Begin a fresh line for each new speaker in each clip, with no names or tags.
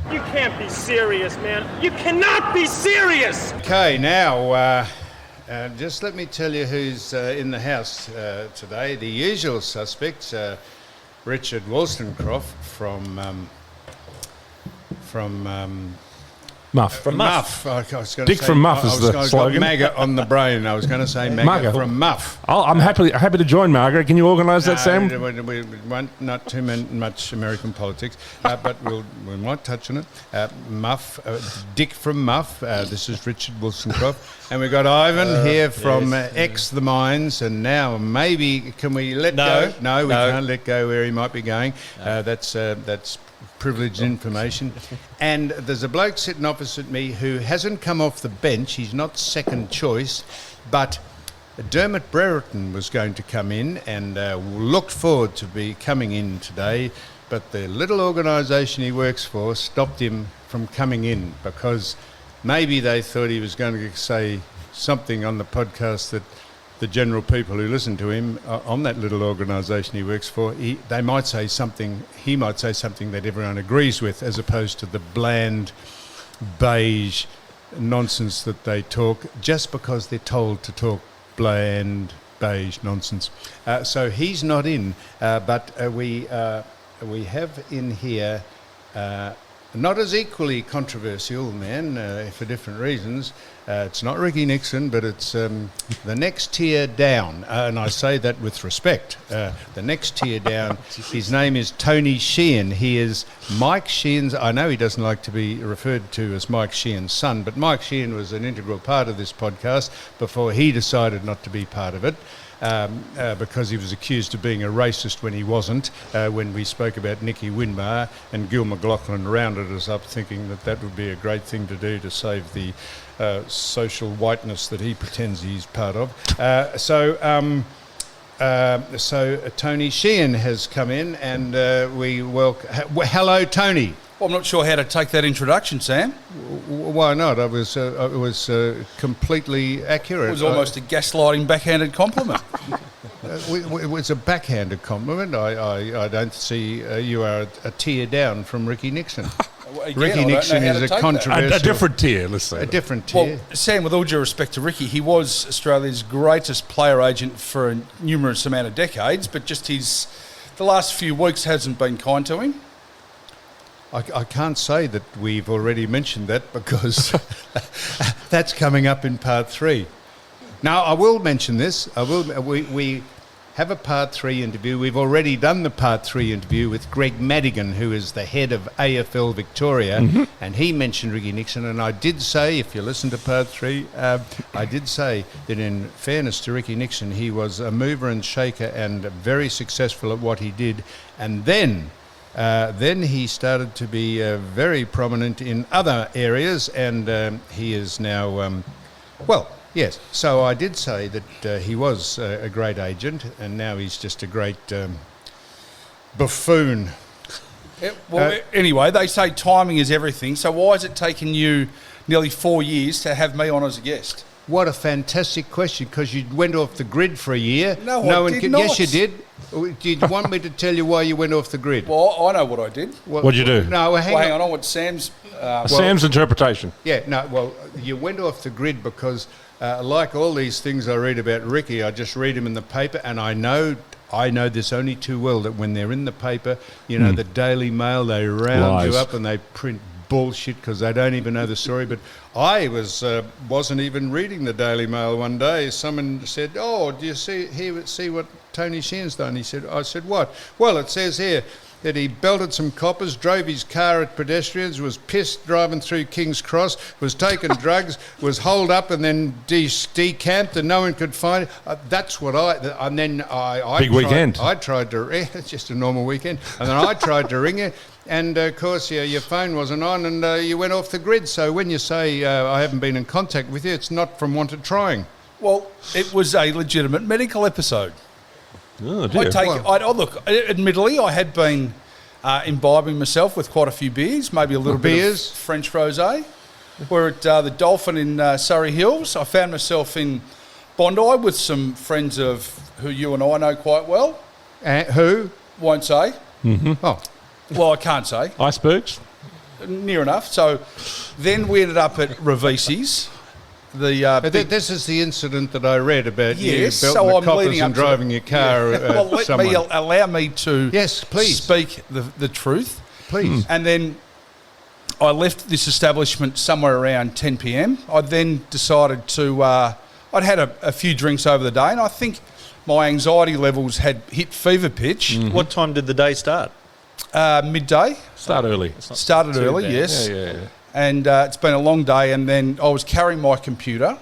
You can't be serious, man. You cannot be serious!
Okay, now, just let me tell you who's in the house today. The usual suspects, Richard Wollstonecroft from
Muff.
From Muff.
I was going
Dick
to say,
from Muff is the
I got
slogan.
Maggot on the brain. I was going to say Maggot from Muff.
I'm happy to join, Margaret. Can you organise that, Sam?
We won't, not too much American politics, but we might touch on it. Muff, Dick from Muff. This is Richard Wollstonecroft. And we've got Ivan here from X the Mines. And now maybe, can we let go? No, we can't let go where he might be going. That's privileged information. And there's a bloke sitting opposite me who hasn't come off the bench. He's not second choice, but Dermot Brereton was going to come in and looked forward to be coming in today, but the little organisation he works for stopped him from coming in because maybe they thought he was going to say something on the podcast that the general people who listen to him on that little organisation he works for, he might say something that everyone agrees with, as opposed to the bland, beige nonsense that they talk just because they're told to talk bland, beige nonsense. So he's not in, but we have in here not as equally controversial man for different reasons. It's not Ricky Nixon, but it's the next tier down, and I say that with respect. The next tier down, his name is Tony Sheehan. He is Mike Sheehan's, I know he doesn't like to be referred to as Mike Sheehan's son, but Mike Sheehan was an integral part of this podcast before he decided not to be part of it. Because he was accused of being a racist when he wasn't, when we spoke about Nicky Winmar, and Gil McLaughlin rounded us up thinking that would be a great thing to do to save the social whiteness that he pretends he's part of. So Tony Sheehan has come in, and we welcome... Hello, Tony.
Well, I'm not sure how to take that introduction, Sam.
Why not? It was completely accurate.
It was almost a gaslighting backhanded compliment.
It was a backhanded compliment. I don't see you are a tier down from Ricky Nixon.
Again,
Ricky Nixon is a controversial...
A different tier, let's say.
A different tier.
Well, Sam, with all due respect to Ricky, he was Australia's greatest player agent for a numerous amount of decades, but just the last few weeks hasn't been kind to him.
I can't say that we've already mentioned that because that's coming up in part 3. Now, I will mention this. We have a part 3 interview. We've already done the part 3 interview with Greg Madigan, who is the head of AFL Victoria, and he mentioned Ricky Nixon. And I did say, if you listen to part 3, I did say that in fairness to Ricky Nixon, he was a mover and shaker and very successful at what he did. And then he started to be very prominent in other areas, and he is now, yes. So I did say that he was a great agent, and now he's just a great buffoon.
Anyway, they say timing is everything, so why has it taken you nearly 4 years to have me on as a guest?
What a fantastic question, because you went off the grid for a year.
No, I did not.
Yes, you did. Do you want me to tell you why you went off the grid?
Well, I know what I did.
What'd you do?
No, hang
Hang
on.
on, what Sam's...
Sam's interpretation.
Yeah, no, well, you went off the grid because, like all these things I read about Ricky, I just read them in the paper, and I know this only too well, that when they're in the paper, you know, the Daily Mail, they round
Lies.
you up and they print bullshit because they don't even know the story. But I wasn't even reading the Daily Mail one day. Someone said, "Oh, do you see what Tony Sheehan's done?" I said, "What?" "Well, it says here that he belted some coppers, drove his car at pedestrians, was pissed driving through King's Cross, was taking drugs, was holed up and then decamped and no one could find it." That's what and then I
Big weekend.
I tried to, it's just a normal weekend, and then I tried to ring you, and of course your phone wasn't on, and you went off the grid. So when you say I haven't been in contact with you, it's not from want of trying.
Well, it was a legitimate medical episode.
Oh, dear.
Look, admittedly, I had been imbibing myself with quite a few beers, maybe a little bit of French rosé. We're at the Dolphin in Surrey Hills. I found myself in Bondi with some friends of who you and I know quite well.
Who?
Won't say.
Mm-hmm. Oh.
Well, I can't say.
Icebergs?
near enough. So then we ended up at Ravisi's.
This is the incident that I read about you belting
so
the
I'm
coppers
leading up
and
to
driving your car.
well, allow me to
Yes, please.
speak the truth.
Please.
And then I left this establishment somewhere around 10 p.m. I then decided to, I'd had a few drinks over the day, and I think my anxiety levels had hit fever pitch.
What time did the day start?
Midday.
Start early.
Started early,
bad.
yes.
Yeah.
And it's been a long day, and then I was carrying my computer,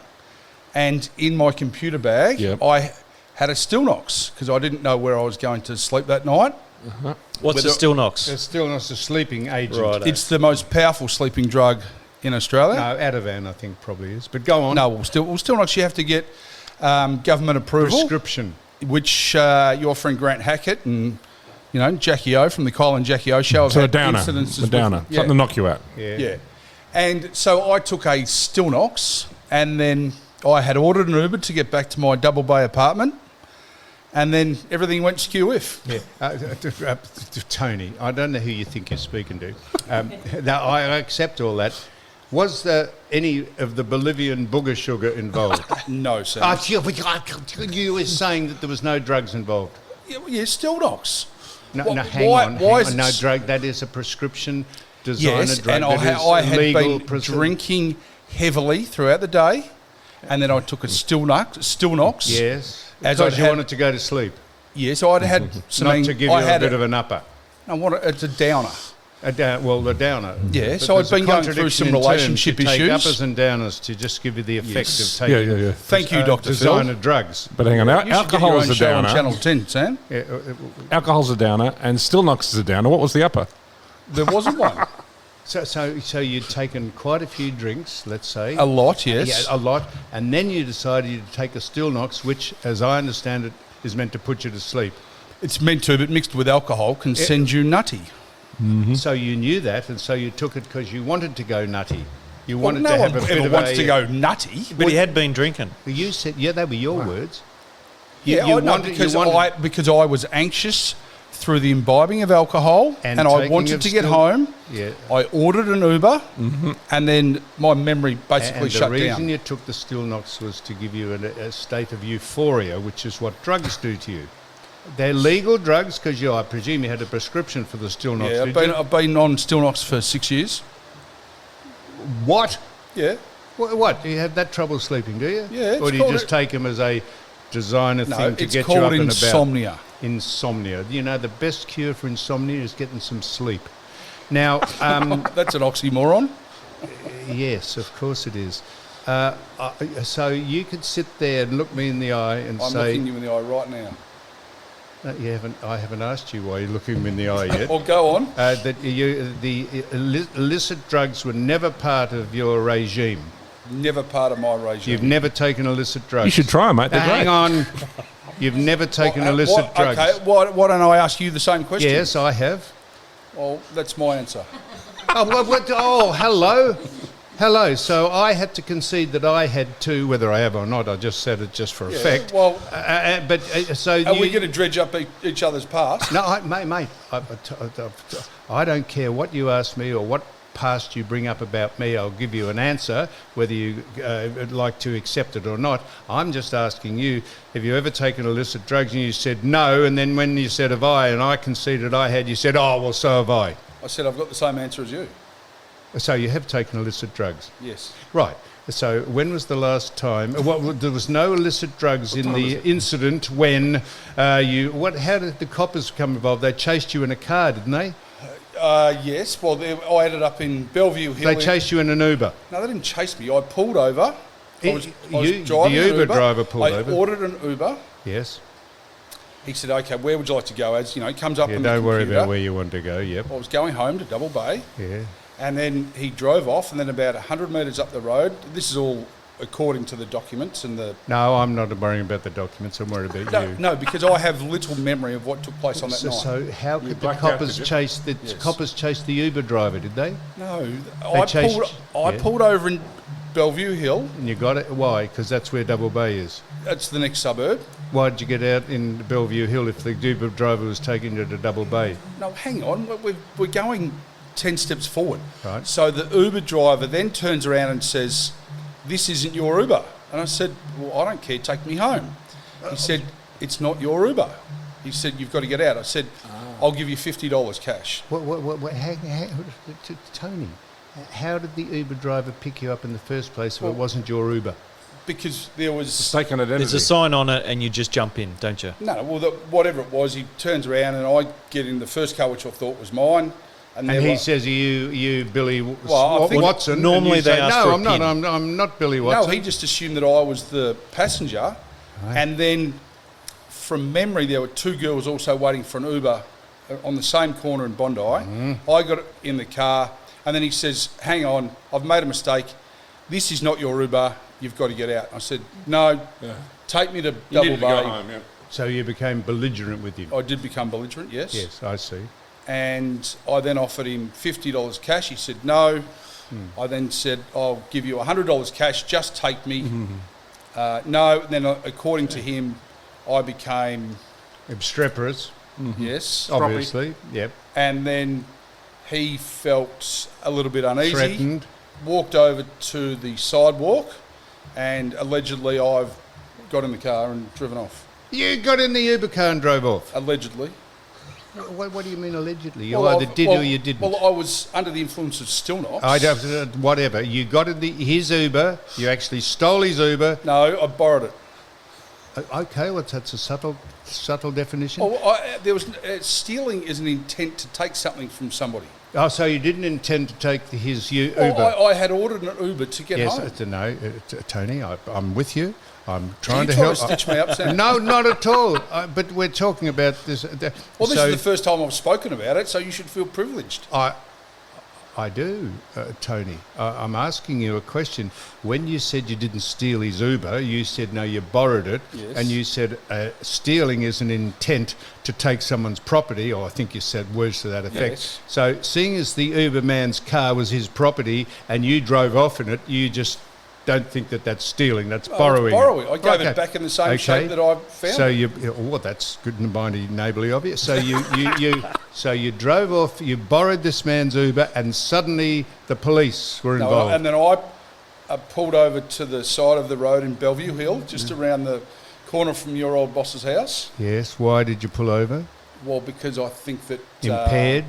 and in my computer bag,
Yep.
I had a Stillnox because I didn't know where I was going to sleep that night.
What's a still knocks?
It's still not a sleeping agent.
Right.
It's the most powerful sleeping drug in Australia.
No, Ativan, I think, probably is. But go on.
No, Stillnox, you have to get government approval,
Prescription.
which your friend Grant Hackett and Jackie O from the Kyle and Jackie O show have
So a
had
downer.
incidences
A downer.
with.
Something to knock you out.
Yeah. And so I took a Stillnox, and then I had ordered an Uber to get back to my double bay apartment, and then everything went skew-whiff.
Yeah. Tony, I don't know who you think you're speaking to. Now, I accept all that. Was there any of the Bolivian booger sugar involved?
No, sir.
You were saying that there was no drugs involved.
Yeah, Stillnox.
No,
Why-
hang
why-
on.
why is
No
it-
drug. That is a prescription designer
Yes,
drug.
and
that is
I had
legal
been drinking heavily throughout the day, and then I took a Stillnox.
Yes.
As
Because
I'd
you
had-
wanted to go to sleep.
Yes, I'd had some.
Not to give you
I
a
had
bit of an upper.
it's a downer.
The downer.
Yeah,
But
so I'd
there's a
been going through
contradiction
some
in terms.
relationship
You take
issues.
uppers and downers to just give you the effect
Yes.
of taking
Yeah.
Thank you, Dr. Phil.
designer drugs.
But hang on,
You should get your
alcohol's
own
a
show on
downer.
Channel 10, Sam.
Yeah,
Alcohol's a downer, and Stillnox is a downer. What was the upper?
There wasn't one.
so you'd taken quite a few drinks, let's say.
A lot, yes.
Yeah, a lot. And then you decided to take a Stillnox, which, as I understand it, is meant to put you to sleep.
It's meant to, but mixed with alcohol can send you nutty.
So you knew that, and so you took it because you wanted to go nutty. You
Well,
wanted
no
to
one
have a bit
ever
of
wants
a...
to go nutty.
But he had been drinking.
You said, yeah, they were your words.
Yeah,
You
I know,
wanted-
because
you wanted-
because I was anxious through the imbibing of alcohol, and I
taking
wanted
of
to get
still-
home.
Yeah.
I ordered an Uber, and then my memory basically
And
shut
the reason
down.
you took the Stillnox was to give you a state of euphoria, which is what drugs do to you. They're legal drugs because I presume you had a prescription for the Stillnox.
Yeah,
did you?
I've been on Stillnox for 6 years.
What?
Yeah.
What? Do you have that trouble sleeping, do you?
Yeah, it's
Or do you
called
just take them as a designer
No,
thing to
it's
get you up
called
and about?
insomnia.
Insomnia. You know, the best cure for insomnia is getting some sleep. Now,
That's an oxymoron.
yes, of course it is. So you could sit there and look me in the eye and
I'm
say,
looking you in the eye right now.
I haven't asked you why you're looking me in the eye yet.
Well, go on.
That the illicit drugs were never part of your regime.
Never part of my regime.
You've never taken illicit drugs.
You should try them, mate. They're
Hang
great.
on. You've never taken illicit drugs.
Okay, why don't I ask you the same question?
Yes, I have.
Well, that's my answer.
Hello. Hello. So I had to concede that I had too, whether I have or not. I just said it just for effect.
Well,
So
are we going to dredge up each other's past?
No, mate. I don't care what you ask me or what past you bring up about me. I'll give you an answer, whether you would like to accept it or not. I'm just asking you, have you ever taken illicit drugs? And you said no, and then when you said have I, and I conceded I had, you said, oh, well, so have I.
I said I've got the same answer as you.
So you have taken illicit drugs?
Yes.
Right. So when was the last time? There was no illicit drugs in the incident when how did the coppers become involved? They chased you in a car, didn't they?
Yes. Well, I ended up in Bellevue Hill.
They chased you in an Uber.
No, they didn't chase me. I pulled over. I was
The
driving an
Uber driver pulled
I
over.
ordered an Uber.
Yes.
He said, "Okay, where would you like to go?" As you know, it comes up
Yeah,
on the
don't worry
computer.
about where you want to go. Yep.
I was going home to Double Bay,
Yeah.
and then he drove off, and then about 100 metres up the road. This is all according to the documents and the.
No, I'm not worrying about the documents. I'm worried about you.
No, because I have little memory of what took place on that night.
So how could the
blacked out,
coppers
did you?
chase the coppers chase the Uber driver? Did they?
No,
They chased-
I
yeah.
pulled over in Bellevue Hill.
And you got it. Why? Because that's where Double Bay is.
That's the next suburb.
Why did you get out in Bellevue Hill if the Uber driver was taking you to Double Bay?
No, hang on. We're going 10 steps forward.
Right.
So the Uber driver then turns around and says, "This isn't your Uber." And I said, "Well, I don't care, take me home." He said, "It's not your Uber." He said, "You've got to get out." I said, "I'll give you $50 cash."
Tony, how did the Uber driver pick you up in the first place if it wasn't your Uber?
Because there was...
Mistaken identity.
There's a sign on it and you just jump in, don't you?
No, well, whatever it was, he turns around and I get in the first car, which I thought was mine.
And he says, "Are you Billy
Well, I think
Watson?"
normally
and you
they
say,
ask
"No,
for a
I'm not.
pin."
I'm not Billy Watson."
No, he just assumed that I was the passenger.
Right.
And then, from memory, there were two girls also waiting for an Uber on the same corner in Bondi. I got in the car, and then he says, "Hang on, I've made a mistake. This is not your Uber. You've got to get out." I said, "No, take me to
You
Double
needed to go
Bay."
home, yeah.
So you became belligerent with him.
I did become belligerent, yes.
Yes, I see.
And I then offered him $50 cash. He said no. I then said, "I'll give you $100 cash, just take me." No, and then according to him, I became,
Obstreperous,
yes.
obviously. Yep.
And then he felt a little bit uneasy,
Threatened.
walked over to the sidewalk, and allegedly I've got in the car and driven off.
You got in the Uber car and drove off.
Allegedly.
What do you mean allegedly? You
Well,
either did or you didn't.
Well, I was under the influence of still knocks.
I don't, whatever. You got in his Uber. You actually stole his Uber.
No, I borrowed it.
Okay, well, that's a subtle definition.
There was stealing is an intent to take something from somebody.
Oh, so you didn't intend to take his Uber?
Well, I had ordered an Uber to get
Yes,
home.
no, Tony, I'm with you. I'm
Are
trying
you
to
trying
help.
to stitch me up, Sam?
No, not at all. But we're talking about this.
Well, this is the first time I've spoken about it, so you should feel privileged.
I do, Tony. I'm asking you a question. When you said you didn't steal his Uber, you said no, you borrowed it,
Yes.
and you said stealing is an intent to take someone's property, or I think you said words to that effect.
Yes.
So, seeing as the Uber man's car was his property and you drove off in it, you just don't think that that's stealing, that's borrowing.
Borrowing. I gave
Okay.
it back in the same shape that I found
So
it.
that's good and mighty neighbourly of you. So you drove off, you borrowed this man's Uber, and suddenly the police were involved.
And then I pulled over to the side of the road in Bellevue Hill, just around the corner from your old boss's house.
Yes. Why did you pull over?
Well, because I think that...
Impaired.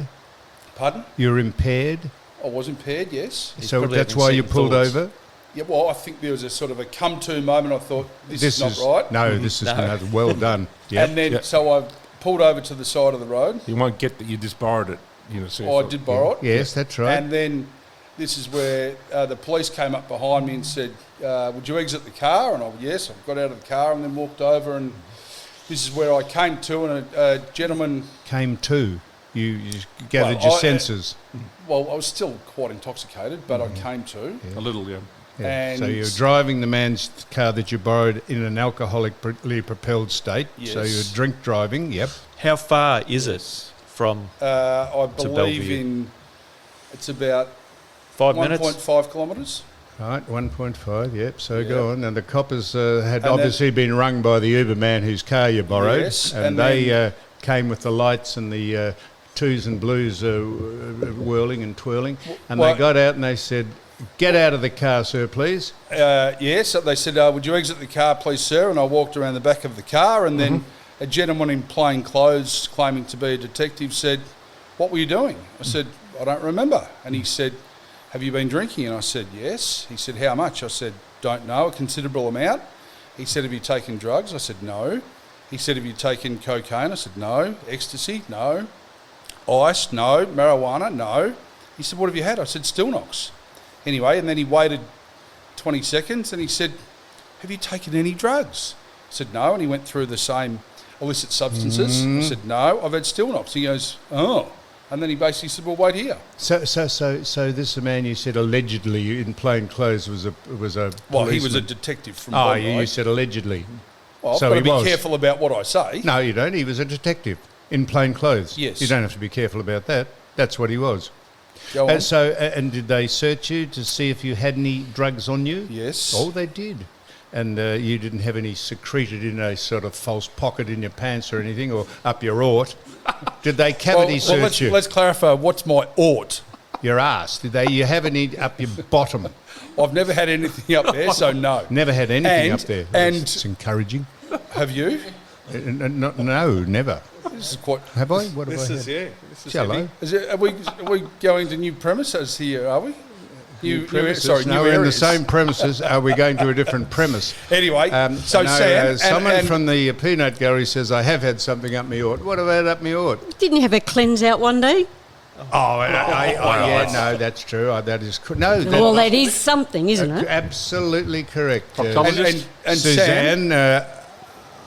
Pardon?
You're impaired.
I was impaired, yes.
So
probably
that's
having
why you
second
pulled
thoughts.
over.
Yeah, well, I think there was a sort of a come-to moment. I thought, this is not right.
No, this is
No.
not well done. Yep.
And then,
Yep.
so I pulled over to the side of the road.
You won't get that you just borrowed it. You know, so you
I
thought-
did borrow it.
Yes, that's right.
And then this is where the police came up behind me and said, "Would you exit the car?" And yes, I got out of the car and then walked over, and this is where I came to, and a gentleman...
Came to. You gathered
Well,
your
I-
senses.
Well, I was still quite intoxicated, but I came to.
A little, yeah.
Yeah. So
And-
you're driving the man's car that you borrowed in an alcoholically propelled state. So
Yes.
you're drink driving. Yep.
How far is it from
I believe
Bellevue.
it's about
5 minutes?
1.5 kilometres.
Right, 1.5, yep, so go on. And the coppers had
And
obviously been rung by the Uber man whose car you borrowed.
Yes,
and
and
they
then-
came with the lights and the twos and blues whirling and twirling. And
well-
they got out and they said, "Get out of the car, sir, please."
Yes, they said, "Would you exit the car, please, sir?" And I walked around the back of the car, and then a gentleman in plain clothes, claiming to be a detective, said, "What were you doing?" I said, "I don't remember." And he said, "Have you been drinking?" And I said, "Yes." He said, "How much?" I said, "Don't know, a considerable amount." He said, "Have you taken drugs?" I said, "No." He said, "Have you taken cocaine?" I said, "No." Ecstasy? No. Ice? No. Marijuana? No. He said, "What have you had?" I said, "Still knocks." Anyway, and then he waited 20 seconds and he said, "Have you taken any drugs?" I said, "No." And he went through the same illicit substances. I said, "No, I've had still knocks." He goes, "Oh." And then he basically said, "Well, wait here."
So this man you said allegedly in plain clothes was a
Well, he was a
policeman.
detective from
Oh,
Bondi.
you said allegedly.
Well, I've
so
got to
he
be
was.
careful about what I say.
No, you don't. He was a detective in plain clothes.
Yes.
You don't have to be careful about that. That's what he was.
Go on.
And did they search you to see if you had any drugs on you?
Yes.
Oh, they did. And you didn't have any secreted in a sort of false pocket in your pants or anything, or up your aort. Did they cavity search you?
Let's clarify. What's my ought?
Your ass. Did they? You have any up your bottom?
I've never had anything up there, so no.
Never had anything
And-
up there.
and-
It's encouraging.
Have you?
No, never.
This is quite.
Have I? What have I had?
This is
Hello.
Is it, are we going to new premises here? Are we? New
Premises?
sorry,
No,
new
we're in the
areas.
same premises. Are we going to a different premise?
Anyway, so
no,
Sam,
someone
and
from the peanut gallery says I have had something up my ort. What have I had up my ort?
Didn't you have a cleanse out one day?
Yeah, no, that's true. That is no.
Well, that is something, isn't it?
Absolutely correct.
and
Suzanne,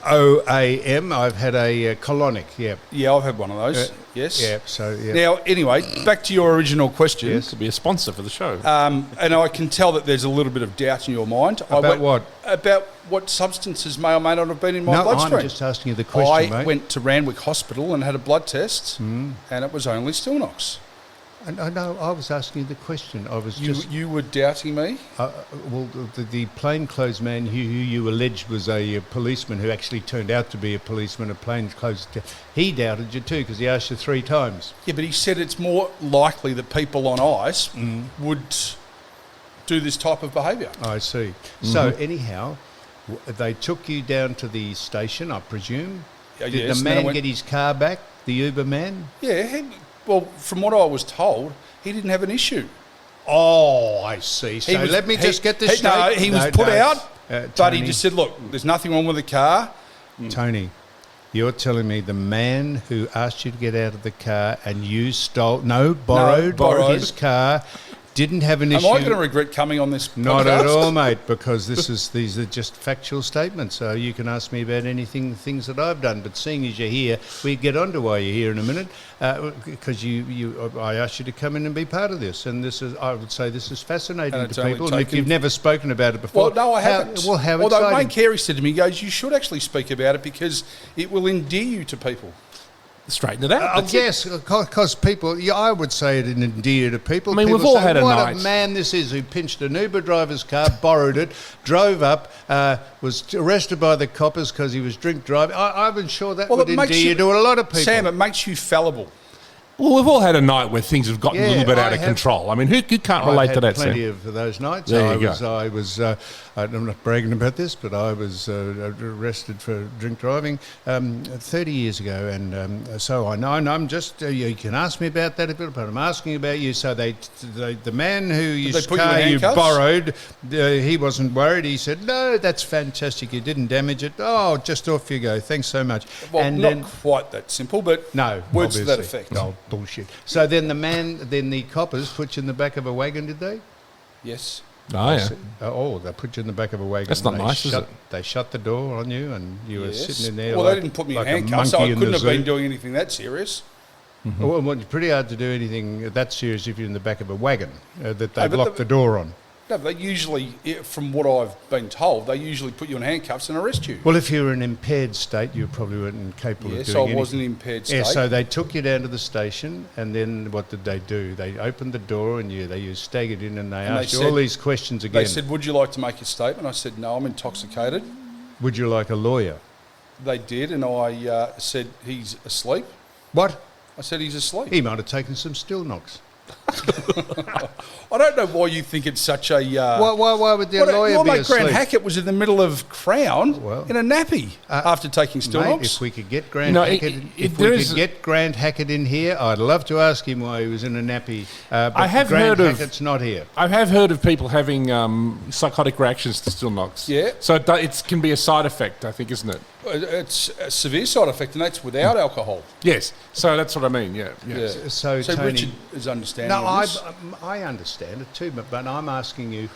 OAM. I've had a colonic. Yeah.
yeah, I've had one of those. Yes.
Yeah. So yeah.
Now, anyway, back to your original question.
Yes.
Could be a sponsor for the show.
And I can tell that there's a little bit of doubt in your mind.
About what?
About what substances may or may not have been in my
No,
bloodstream.
I'm just asking you the question,
I
mate.
went to Randwick Hospital and had a blood test, and it was only Stilnox.
I know. I was asking you the question. I was just.
You were doubting me?
Well, the plainclothes man who you alleged was a policeman who actually turned out to be a policeman, a plainclothes. He doubted you too because he asked you 3 times.
Yeah, but he said it's more likely that people on ice would do this type of behaviour.
I see. So anyhow, they took you down to the station, I presume. Did
yes,
the
and then I
man
went-
get his car back? The Uber man?
Yeah, well, from what I was told, he didn't have an issue.
Oh, I see. So
He was-
let me just get this straight.
No, he was put out, but
Tony,
he just said, look, there's nothing wrong with the car.
Tony, you're telling me the man who asked you to get out of the car and you borrowed
borrowed.
his car, didn't have an
Am
issue.
I going to regret coming on this
Not
podcast?
at all, mate, because these are just factual statements. So you can ask me about things that I've done. But seeing as you're here, we get on to why you're here in a minute, because I asked you to come in and be part of this, and I would say this is fascinating
And it's
to
only
people. And if
taken-
you've never spoken about it before,
Well, no, I haven't.
How
Although
exciting!
Mike Carey said to me, he goes, you should actually speak about it because it will endear you to people.
Straighten it out. That's it.
Yes, because people, I would say it in endear to people.
I mean,
People
we've all
say,
had a
what
night.
a man this is who pinched an Uber driver's car, borrowed it, drove up, was arrested by the coppers because he was drink driving. I'm sure that would
it makes
endear you to a lot of people.
Sam, it makes you fallible.
Well, we've all had a night where things have gotten a little bit out
I
of
have.
control. I mean, who can't relate
I've
to
had
that,
plenty
Sam?
of those nights.
There you
I was. I'm not bragging about this, but I was arrested for drink driving 30 years ago, and so I know. And I'm just. You can ask me about that a bit, but I'm asking about you. So the man whose
put you in
car you
handcuffs?
borrowed, he wasn't worried. He said, "No, that's fantastic. You didn't damage it. Oh, just off you go. Thanks so much."
Well,
and
not
then,
quite that simple, but
no,
words to that
obviously.
effect.
Oh, bullshit. So then the coppers put you in the back of a wagon, did they?
Yes.
Oh, yeah.
They put you in the back of a wagon.
That's not
and they
nice, is
shut,
it?
They shut the door on you, and you were
Yes.
sitting in there.
Well,
like,
they didn't put me
like
in
a
handcuffs, so
monkey
I
in
couldn't
the
have been
zoo.
doing anything that serious.
Well, it's pretty hard to do anything that serious if you're in the back of a wagon that they've
but
locked the door on.
No, but they usually, from what I've been told, they usually put you in handcuffs and arrest you.
Well, if you're in impaired state, you probably weren't capable of
Yes,
doing
I
anything.
was in impaired state.
Yeah, so they took you down to the station, and then what did they do? They opened the door, and you staggered in, and they asked you all these questions again.
They said, would you like to make a statement? I said, no, I'm intoxicated.
Would you like a lawyer?
They did, and I said, he's asleep.
What?
I said, he's asleep.
He might have taken some still knocks.
I don't know why you think it's such a...
Why would their lawyer
your
be
mate Grant
asleep?
Hackett was in the middle of Crown
Well,
in a nappy after taking
Mate,
Stilnox.
if we could get Grant
No,
Hackett, get Grant Hackett in here, I'd love to ask him why he was in a nappy. But
I have
Grant
heard of-
Hackett's not here.
I have heard of people having psychotic reactions to still knocks.
Yeah.
So it can be a side effect, I think, isn't it?
It's a severe side effect, and that's without alcohol.
Yes. So that's what I mean. Yeah.
Yeah.
So, Tony,
Richard is understanding
no,
of this.
I understand it too, but I'm asking you.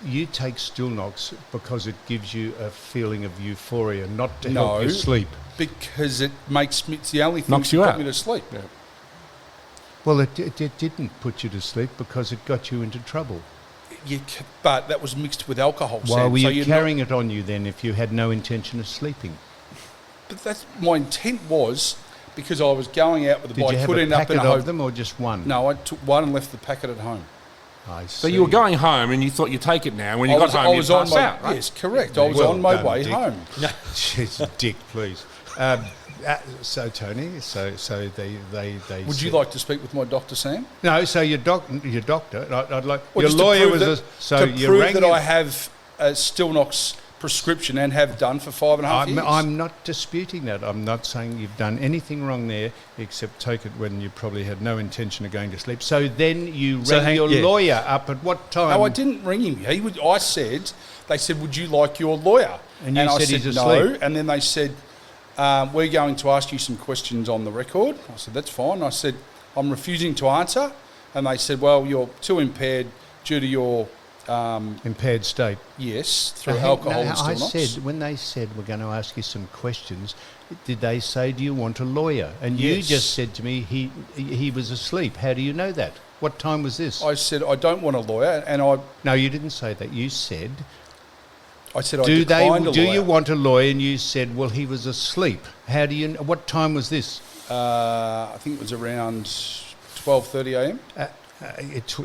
You take still knocks because it gives you a feeling of euphoria, not to help you sleep.
Because it makes me, it's the only thing
Knocks
that
you
put
out.
me to sleep.
Yeah.
Well, it didn't put you to sleep because it got you into trouble.
But that was mixed with alcohol.
Why
Sam,
were
so
you
you're
carrying it on you then if you had no intention of sleeping?
But that's my intent was because I was going out with a
Did
bike.
you have
Could
a
end up in
packet
a
of them or just one?
No, I took one and left the packet at home.
I see.
So you were going home and you thought you'd take it now. When you got home, you passed out, right?
Yes, correct. I was
Well
on my
done,
way
Dick.
home.
Jeez, Dick, please. So Tony, so they
Would you
said-
like to speak with my doctor, Sam?
No, so your doctor. I'd like
Well,
your
just to
lawyer
prove
was
that,
so
to
you
prove
rang
that
him-
I have a Stillnox prescription and have done for 5.5 years.
I'm not disputing that. I'm not saying you've done anything wrong there, except take it when you probably had no intention of going to sleep. So then you rang your lawyer up at what time?
No, I didn't ring him. They said, would you like your lawyer?
And you
I
said
said
he's
no.
asleep.
And then they said, we're going to ask you some questions on the record. I said, that's fine. I said, I'm refusing to answer. And they said, well, you're too impaired due to your...
impaired state.
yes, through
Now,
alcohol
no,
and
I
Stillnox.
said, when they said we're going to ask you some questions, did they say, do you want a lawyer? And you
Yes.
just said to me, he was asleep. How do you know that? What time was this?
I said, I don't want a lawyer. And
No, you didn't say that. You said,
I said, I
do
declined a
you
lawyer.
want a lawyer? And you said, well, he was asleep. How do you? What time was this?
I think it was around 12:30 a.m.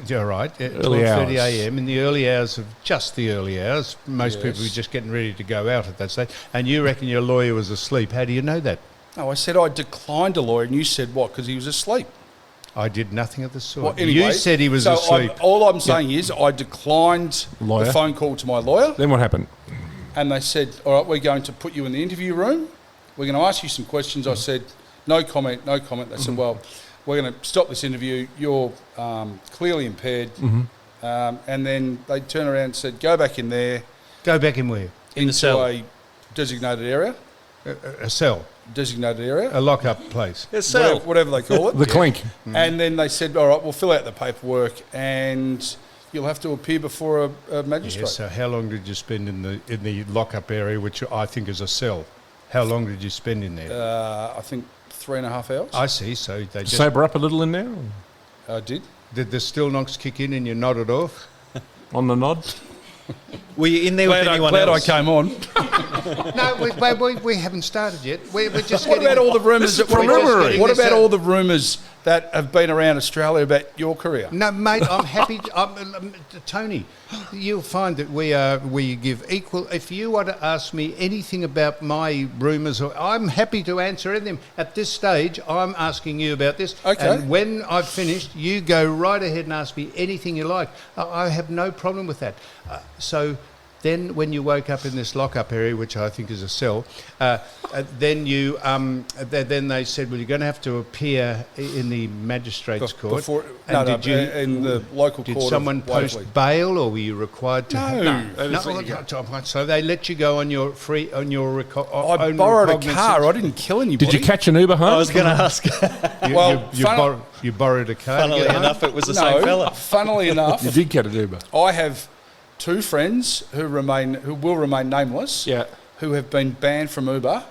You're right.
Early
12:30
hours.
a.m. in the early hours of just the early hours. Most people were
Yes.
just getting ready to go out at that stage. And you reckon your lawyer was asleep. How do you know that?
No, I said I declined a lawyer, and you said what? Because he was asleep.
I did nothing of the sort.
Well, anyway,
you said he was
so
asleep.
all I'm saying is I declined
Lawyer?
the phone call to my lawyer,
Then what happened?
and they said, all right, we're going to put you in the interview room. We're going to ask you some questions. I said, no comment, no comment. They said, well, we're going to stop this interview. You're clearly impaired. And then they turned around and said, go back in there
Go back in where?
In the
into
cell.
a designated area.
A cell.
Designated area.
A lock-up place.
Whatever they call it.
The clink.
And then they said, all right, we'll fill out the paperwork and you'll have to appear before a magistrate.
Yes, so how long did you spend in the lock-up area, which I think is a cell? How long did you spend in there?
I think 3.5 hours.
I see. So they just
Sober up a little in there?
I did.
did the Stillnox kick in and you nodded off?
On the nod?
Were you in there with anyone
Glad
else?
I came on.
No, we haven't started yet. We're just
What about all the rumours?
This is preliminary.
What about all the rumours that have been around Australia about your career?
No, mate, I'm happy. Tony, you'll find that we give equal. If you want to ask me anything about my rumours, I'm happy to answer them. At this stage, I'm asking you about this.
Okay.
And when I've finished, you go right ahead and ask me anything you like. I have no problem with that. So then when you woke up in this lock-up area, which I think is a cell, then you then they said, well, you're going to have to appear in the magistrate's court.
In the local
Did
court.
someone
of Waverley.
post bail, or were you required to?
No.
So they let you go on your
I
own
borrowed a
recognizance.
car. I didn't kill anybody.
Did you catch an Uber home?
I was going to ask.
You borrowed a car. to
Funnily
get home?
enough, it was the same fella.
Funnily enough,
You did get an Uber.
I have two friends who will remain nameless.
Yeah.
Who have been banned from Uber,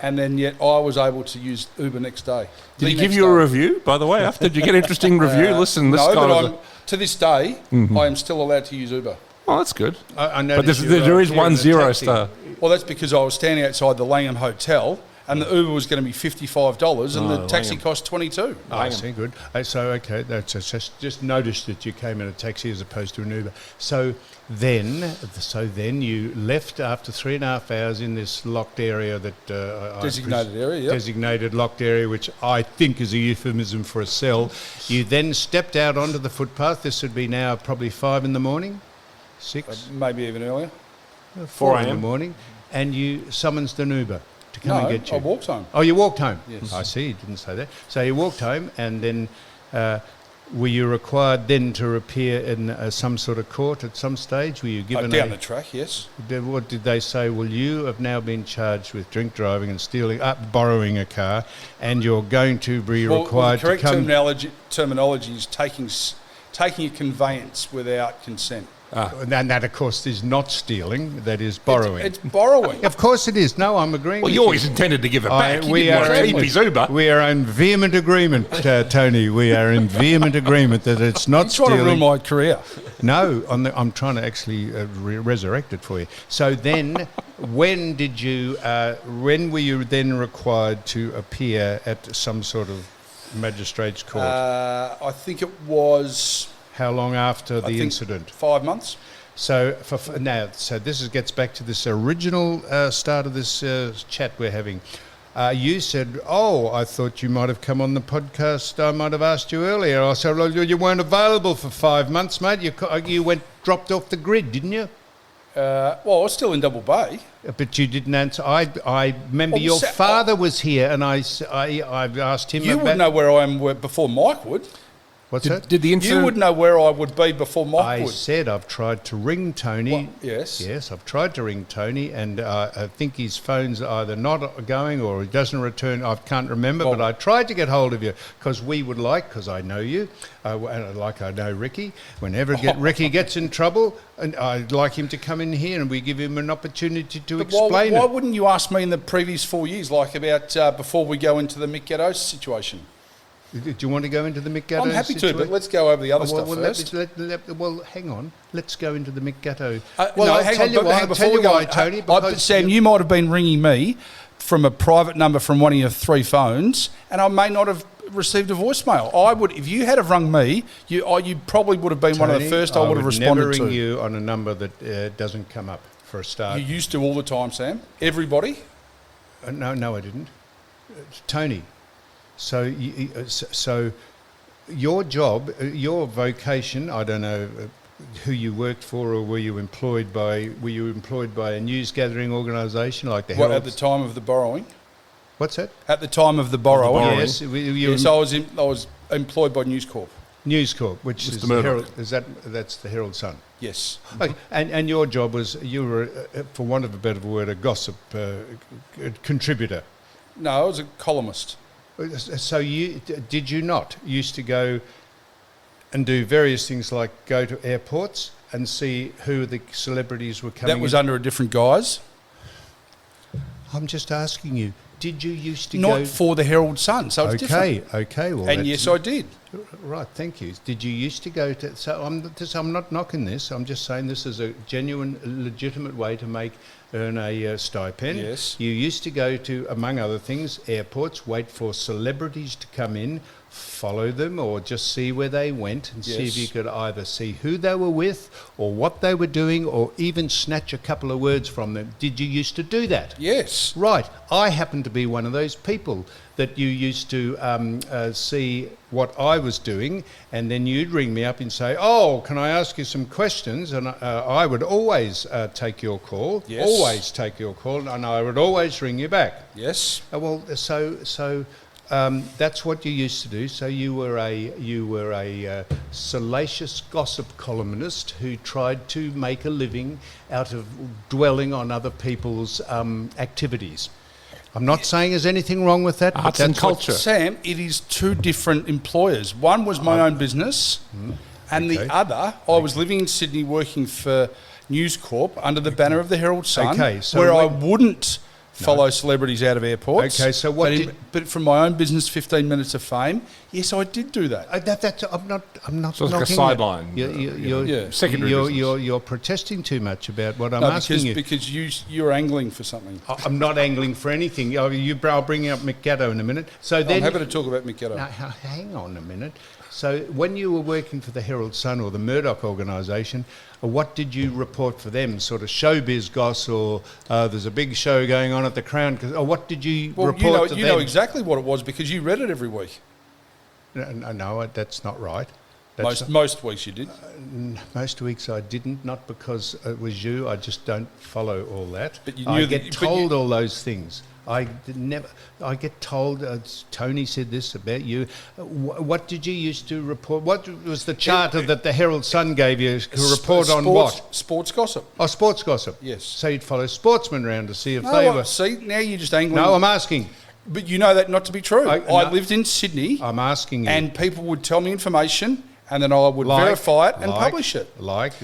and then yet I was able to use Uber next day.
Did he give you a review, by the way, after? Did you get an interesting review? Listen, this
No,
guy
but
was
to this day, I am still allowed to use Uber.
Oh, that's good.
I
But
noticed
there is
here in
one
the
0
taxi.
star.
Well, that's because I was standing outside the Langham Hotel, and the Uber was going to be $55, and the taxi
Langham.
cost $22.
I see, good. So, okay, that's just noticed that you came in a taxi as opposed to an Uber. So then you left after 3.5 hours in this locked area that...
Designated area, yep.
Designated locked area, which I think is a euphemism for a cell. You then stepped out onto the footpath. This would be now probably 5 in the morning, 6,
Maybe even earlier.
4 in the
a.m.
morning, and you summons an Uber to come
No,
and get you.
I walked home.
Oh, you walked home?
Yes.
I see, you didn't say that. So you walked home, and then were you required then to appear in some sort of court at some stage? Were you given
Down the track, yes.
what did they say? Well, you have now been charged with drink driving and borrowing a car, and you're going to be required
the correct
to come...
terminology is taking a conveyance without consent.
And that, of course, is not stealing. That is borrowing.
It's borrowing.
Of course it is. No, I'm agreeing
Well,
with
you
you.
always intended to give it back. You didn't want to keep his Uber.
We are in vehement agreement, Tony. We are in vehement agement that it's not
Trying to ruin
stealing.
my career.
No, I'm trying to actually resurrect it for you. So then, when were you then required to appear at some sort of magistrate's court?
I think it was
How long after
I
the
think
incident?
5 months.
So so this gets back to this original start of this chat we're having. you said, "Oh, I thought you might have come on the podcast. I might have asked you earlier." I said, "Well, you weren't available for 5 months, mate. You dropped off the grid, didn't you?"
Well, I was still in Double Bay.
But you didn't answer. I remember your father was here, and I asked him.
You would know where I am before Mike would.
What's that?
Did the incident?
You would know where I would be before Mike would.
I said I've tried to ring Tony.
Well, yes.
Yes, I've tried to ring Tony, and I think his phone's either not going or he doesn't return. I can't remember, but I tried to get hold of you because because I know you, like I know Ricky. Whenever Ricky gets in trouble, and I'd like him to come in here and we give him an opportunity to explain
why
it.
wouldn't you ask me in the previous 4 years, like about before we go into the Mick Gatto situation?
Do you want to go into the Mick Gatto
I'm happy
situation?
to, but let's go over the other stuff first.
Well, hang on. Let's go into the Mick Gatto.
Tony. Sam, you might have been ringing me from a private number from one of your 3 phones, and I may not have received a voicemail. I would, if you had have rung me, you probably would have been one of the first I would have responded to.
I would never ring you on a number that doesn't come up for a start.
You used to all the time, Sam. Everybody.
No, I didn't. Tony. So your job, your vocation, I don't know who you worked for, or were you employed by a news gathering organisation like the Herald?
At the time of the borrowing.
What's that?
At the time of the borrowing.
Yes,
I was employed by News Corp.
News Corp, which is the Herald. That's the Herald Sun.
Yes.
Okay. And your job was, you were, for want of a better word, a gossip contributor.
No, I was a columnist.
So did you not used to go and do various things like go to airports and see who the celebrities were coming?
That was under a different guise.
I'm just asking you. Did you used to go?
Not for the Herald Sun, so it's different.
Okay. Well,
and yes, I did.
Right, thank you. Did you used to go to? So I'm not knocking this. I'm just saying this is a genuine, legitimate way to earn a stipend.
Yes.
You used to go to, among other things, airports, wait for celebrities to come in, follow them, or just see where they went and see if you could either see who they were with or what they were doing, or even snatch a couple of words from them. Did you used to do that?
Yes.
Right. I happen to be one of those people that you used to see what I was doing, and then you'd ring me up and say, "Oh, can I ask you some questions?" And I would always take your call, always take your call, and I would always ring you back.
Yes.
That's what you used to do. So you were a salacious gossip columnist who tried to make a living out of dwelling on other people's activities. I'm not saying there's anything wrong with that.
Arts and culture.
Sam, it is 2 different employers. One was my own business, and the other, I was living in Sydney working for News Corp under the banner of the Herald Sun, where I wouldn't follow celebrities out of airports.
Okay, so
but from my own business, 15 minutes of fame, yes, I did do that.
I'm not.
So it's like a sideline.
Secondary. You're protesting too much about what I'm asking you.
Because you're angling for something.
I'm not angling for anything. I'll bring up Mick Gatto in a minute. So then,
I'm happy to talk about Mick Gatto.
Now, hang on a minute. So when you were working for the Herald Sun or the Murdoch organisation, what did you report for them? Sort of showbiz goss, or there's a big show going on at the Crown? Or what did you report to them?
You know exactly what it was because you read it every week.
No, that's not right.
Most weeks you did.
Most weeks I didn't, not because it was you. I just don't follow all that.
But you
I get told all those things. I get told, Tony said this about you. What did you used to report? What was the charter that the Herald Sun gave you to report on what?
Sports gossip.
Oh, sports gossip.
Yes.
So you'd follow sportsmen around to see if they were...
See, now you're just angling.
No, I'm asking.
But you know that not to be true. I lived in Sydney.
I'm asking you.
And people would tell me information, and then I would verify it and publish it.
Like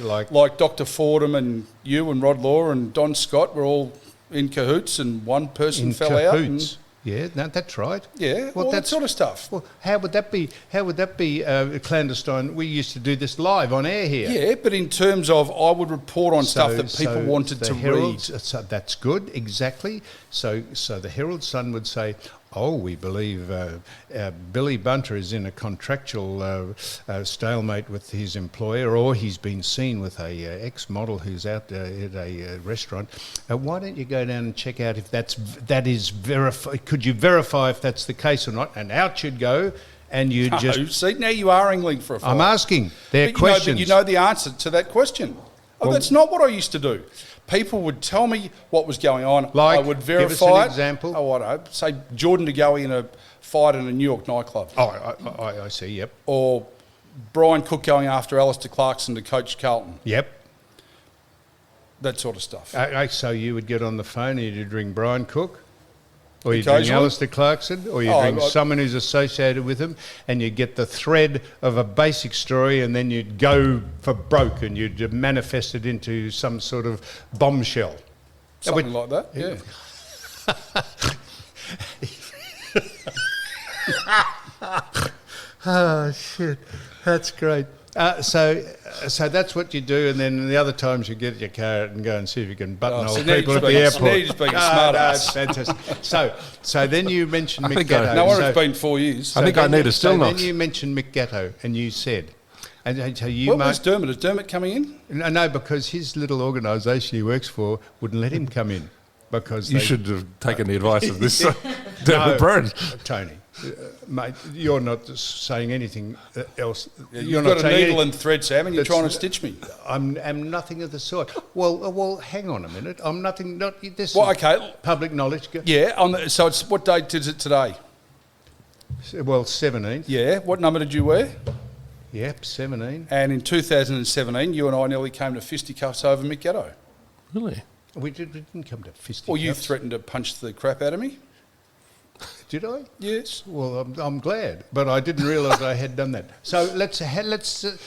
Dr. Fordham and you and Rod Law and Don Scott were all in cahoots, and one person fell out.
Yeah, no, that's right.
Yeah, well, that sort of stuff.
Well, how would that be? Clandestine? We used to do this live on air here.
Yeah, but in terms of, I would report on stuff that people wanted to read.
So that's good, exactly. So the Herald Sun would say, Oh, we believe Billy Bunter is in a contractual stalemate with his employer, or he's been seen with a ex-model who's out at a restaurant. Why don't you go down and check out if that is verified? Could you verify if that's the case or not? And out you'd go, and you just
see, now you are angling for a fight.
I'm asking. They're questions.
You know the answer to that question. Well, that's not what I used to do. People would tell me what was going on.
Like,
I would verify
give us an
it.
example.
Oh, I don't know. Say Jordan De Goey in a fight in a New York nightclub.
Oh, I see. Yep.
Or Brian Cook going after Alistair Clarkson to coach Carlton.
Yep.
That sort of stuff.
So you would get on the phone and you'd ring Brian Cook? Or you'd ring
Occasionally.
Alistair Clarkson? Or you'd ring someone who's associated with him, and you'd get the thread of a basic story, and then you'd go for broke and you'd manifest it into some sort of bombshell.
Something like that, yeah.
Oh, shit. That's great. So that's what you do, and then the other times you get your car and go and see if you can buttonhole people at the airport.
Now you're just being a smart ass.
Fantastic. So then you mentioned Mick
think
Gatto.
No wonder it's been 4 years.
I think I need a still
Then
knocks.
you mentioned Mick Gatto, and you said, and so you
What was Dermot? Is Dermot coming in?
no, because his little organisation he works for wouldn't let him come in because
You
they-
should have taken the advice of this Dermot Burns.
Tony. Mate, you're not saying anything else.
You've got a needle and thread, Sam, and you're trying to stitch me.
I'm nothing of the sort. Well, hang on a minute. I'm nothing. Not this.
Well,
is
okay.
Public knowledge.
Yeah, so it's what date is it today?
Well, 17.
Yeah, what number did you wear?
Yep, 17.
And in 2017, you and I nearly came to fisticuffs over Mick Gatto.
Really?
We didn't come to fisticuffs.
Well, you threatened to punch the crap out of me.
Did I?
Yes.
Well, I'm glad, but I didn't realise I had done that. So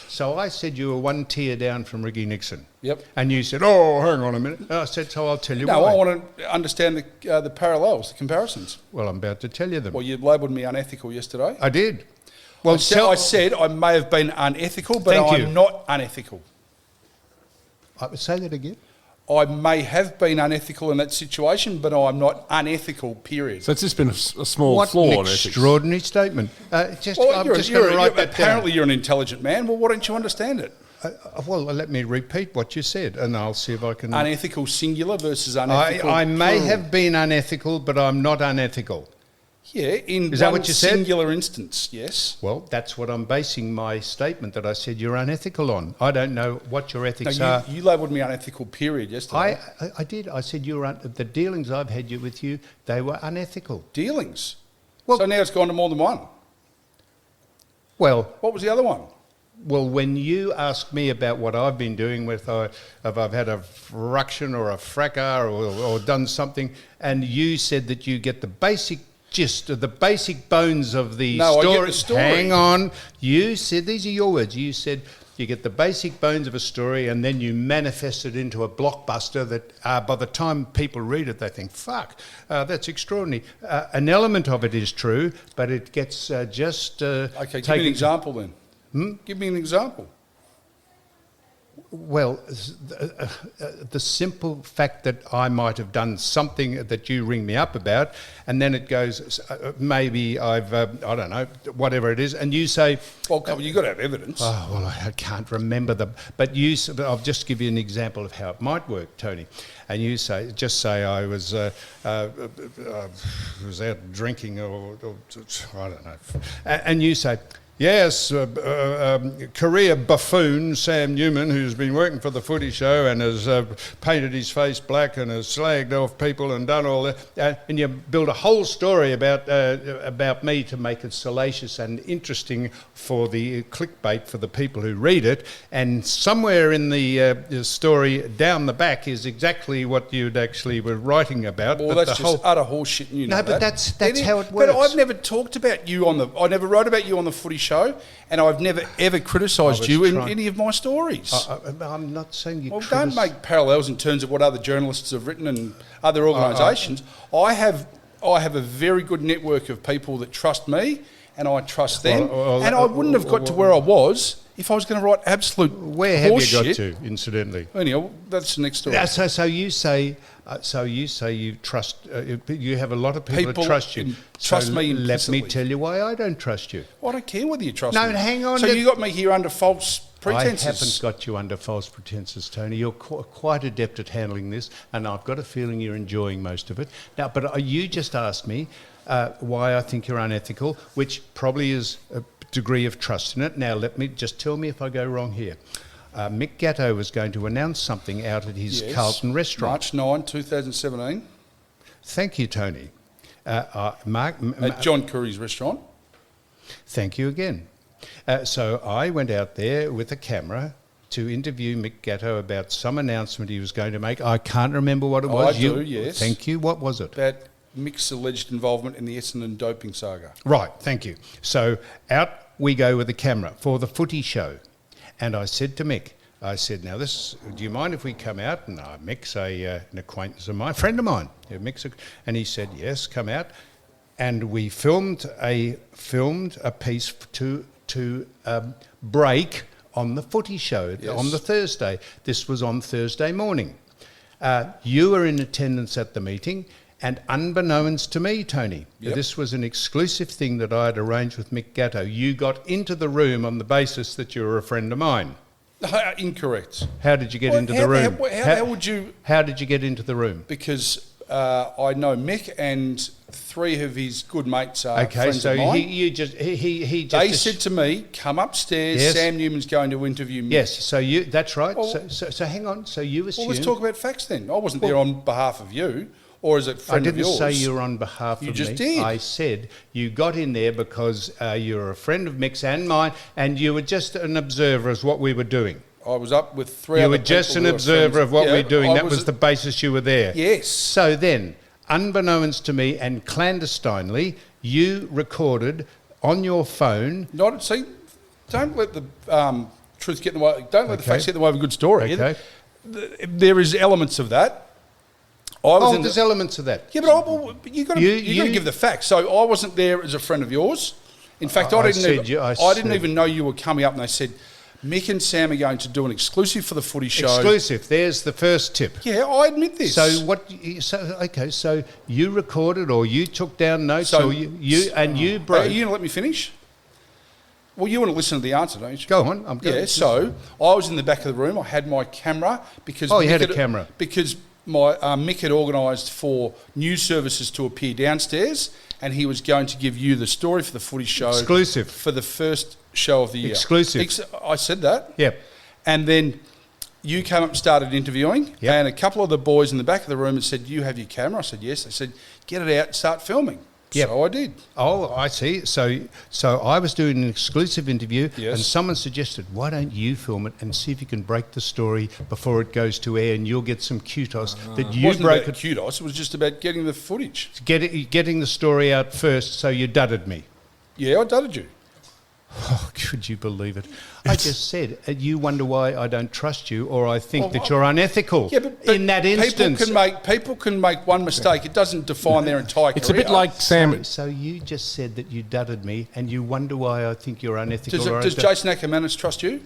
So I said you were one tier down from Ricky Nixon.
Yep.
And you said, "Oh, hang on a minute." And I said, "So I'll tell you
No,
why."
I want to understand the parallels, the comparisons.
Well, I'm about to tell you them.
Well, you labelled me unethical yesterday.
I did. Well,
I said I may have been unethical, but
Thank
I'm
you.
not unethical.
I would say that again.
I may have been unethical in that situation, but I'm not unethical, period.
So it's just been a small
What
flaw
an
in ethics.
extraordinary statement. I'm just going to write that
apparently
down.
you're an intelligent man. Well, why don't you understand it?
Well, let me repeat what you said, and I'll see if I can...
Unethical singular versus unethical
I may
plural.
have been unethical, but I'm not unethical.
Yeah, in
Is that
one
what you said?
singular instance, yes.
Well, that's what I'm basing my statement that I said you're unethical on. I don't know what your ethics are.
You labelled me unethical, period, yesterday.
I did. I said the dealings I've had with you, they were unethical.
Dealings?
Well-
So now it's gone to more than one.
Well,
What was the other one?
Well, when you ask me about what I've been doing if I've had a ruction or a fracas or done something, and you said that you get the basic gist of the basic bones of the
No,
story.
I get the story.
Hang on. You said, these are your words, you said you get the basic bones of a story and then you manifest it into a blockbuster that by the time people read it, they think, fuck, that's extraordinary. An element of it is true, but it gets just...
Okay, give me an example then. Give me an example.
Well, the simple fact that I might have done something that you ring me up about, and then it goes, maybe I've, I don't know, whatever it is, and you say...
Well, come on, you've got to have evidence.
Oh, well, I can't remember them. But I'll just give you an example of how it might work, Tony. And you say, I was out drinking or I don't know. And you say... Yes, career buffoon Sam Newman, who's been working for the Footy Show and has painted his face black and has slagged off people and done all that, and you build a whole story about me to make it salacious and interesting for the clickbait for the people who read it, and somewhere in the story down the back is exactly what you'd actually were writing about.
Well, that's just utter horseshit, and you know
No, but
that.
that's how it works.
But I've never talked about you I never wrote about you on the Footy Show, and I've never ever criticised you in any of my stories.
I'm not saying you...
Well, don't make parallels in terms of what other journalists have written and other organisations. I have a very good network of people that trust me and I trust them.
Well,
I wouldn't have got to where I was if I was going to write absolute
Where have you got
horseshit.
to, incidentally?
Anyhow, that's the next story.
Yeah, so you say you trust. You have a lot of people that trust you.
Trust me
Let
implicitly.
me tell you why I don't trust you.
I don't care whether you trust
No,
me.
hang on.
So you got me here under false pretenses.
I haven't got you under false pretenses, Tony. You're quite adept at handling this, and I've got a feeling you're enjoying most of it. Now, but you just asked me why I think you're unethical, which probably is a degree of trust in it. Now, tell me if I go wrong here. Mick Gatto was going to announce something out at his Carlton restaurant.
March 9, 2017.
Thank you, Tony. Mark,
At John Curry's restaurant.
thank you again. So I went out there with a camera to interview Mick Gatto about some announcement he was going to make. I can't remember what it was.
I do, yes.
Thank you. What was it?
About Mick's alleged involvement in the Essendon doping saga.
Right, thank you. So out we go with the camera for the footy show. And I said to Mick, now do you mind if we come out? And Mick's an acquaintance of mine, friend of mine. Yeah, and he said, yes, come out. And we filmed a piece to break on the footy show on the Thursday. This was on Thursday morning. You were in attendance at the meeting, and unbeknownst to me, Tony, this was an exclusive thing that I had arranged with Mick Gatto. You got into the room on the basis that you were a friend of mine.
Incorrect.
How did you get into the room?
How would you...
How did you get into the room?
Because I know Mick and three of his good mates are friends of mine.
he just
They said to me, come upstairs,
Yes.
Sam Newman's going to interview Mick.
Yes, that's right. So hang on. So you assume...
Well, let's talk about facts then. I wasn't there on behalf of you, or is it friend of yours?
I didn't say you were on behalf of me.
You just did.
I said you got in there because you were a friend of Mick's and mine, and you were just an observer of what we were doing.
I was up with three
You
other
were just
people
an
who were
observer
friends.
of what we were doing.
I
That was the basis you were there.
Yes.
So then, unbeknownst to me and clandestinely, you recorded on your phone...
Don't let the truth get in the way. Don't let the facts get in the way of a good story.
Okay.
There is elements of that.
There's elements of that.
Yeah, but you've got to give the facts. So I wasn't there as a friend of yours. In fact, I didn't even know you were coming up, and they said, Mick and Sam are going to do an exclusive for the footy show.
Exclusive. There's the first tip.
Yeah, I admit this.
So you recorded or you took down notes or you broke.
Are you going to let me finish? Well, you want to listen to the answer, don't you?
Go on. I'm going.
Yeah. So I was in the back of the room. I had my camera because
you had a camera
because my Mick had organised for news services to appear downstairs, and he was going to give you the story for the footy show.
Exclusive
for the first show of the year.
Exclusive.
I said that.
Yep.
And then you came up and started interviewing, and a couple of the boys in the back of the room had said, "You have your camera?" I said, "Yes." They said, "Get it out and start filming."
Yep.
So I did.
Oh, I see. So I was doing an exclusive interview,
Yes.
and someone suggested, why don't you film it and see if you can break the story before it goes to air, and you'll get some kudos that you
Wasn't
broke
about
it.
kudos. It was just about getting the footage.
Getting the story out first, so you dudded me.
Yeah, I dudded you.
Oh, could you believe it? I just said, you wonder why I don't trust you, or I think that you're unethical.
Yeah, but
in that instance,
people can make one mistake. It doesn't define their entire career.
It's a bit like Sam.
So you just said that you dudded me, and you wonder why I think you're unethical.
Does Jason Ackermanis trust you?